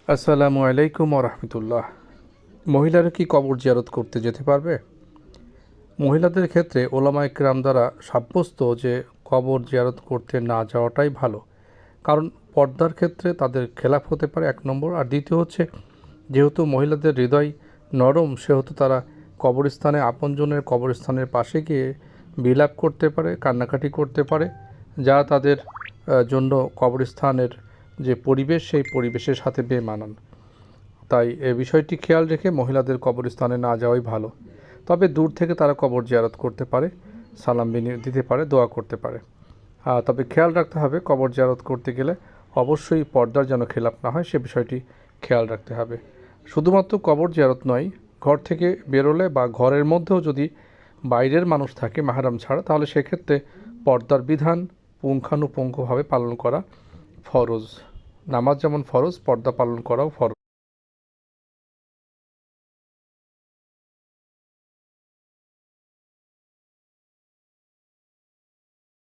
আসসালামু আলাইকুম রহমতুল্লাহ। মহিলারা কি কবর জিয়ারত করতে যেতে পারবে? মহিলাদের ক্ষেত্রে ওলামায়ে কেরাম দ্বারা সাব্যস্ত যে কবর জিয়ারত করতে না যাওয়াটাই ভালো। কারণ পর্দার ক্ষেত্রে তাদের খেলাফ হতে পারে, এক নম্বর। আর দ্বিতীয় হচ্ছে, যেহেতু মহিলাদের হৃদয় নরম, সেহেতু তারা কবরস্থানে, আপনজনের কবরস্থানের পাশে গিয়ে বিলাপ করতে পারে, কান্নাকাটি করতে পারে, যা তাদের জন্য কবরস্থানের যে পরিবেশ, সেই পরিবেশের সাথে বেমানান। তাই এ বিষয়টি খেয়াল রেখে মহিলাদের কবরস্থানে না যাওয়াই ভালো। তবে দূর থেকে তারা কবর জিয়ারত করতে পারে, সালাম দিতে পারে, দোয়া করতে পারে। তবে খেয়াল রাখতে হবে, কবর জিয়ারত করতে গেলে অবশ্যই পর্দার যেন খেলাপ না হয়, সে বিষয়টি খেয়াল রাখতে হবে। শুধুমাত্র কবর জিয়ারত নয়, ঘর থেকে বেরোলে বা ঘরের মধ্যেও যদি বাইরের মানুষ থাকে মাহরাম ছাড়া, তাহলে সেক্ষেত্রে পর্দার বিধান পুঙ্খানুপুঙ্খভাবে পালন করা ফরজ। নামাজ যেমন ফরজ, পর্দা পালন করাও ফরজ।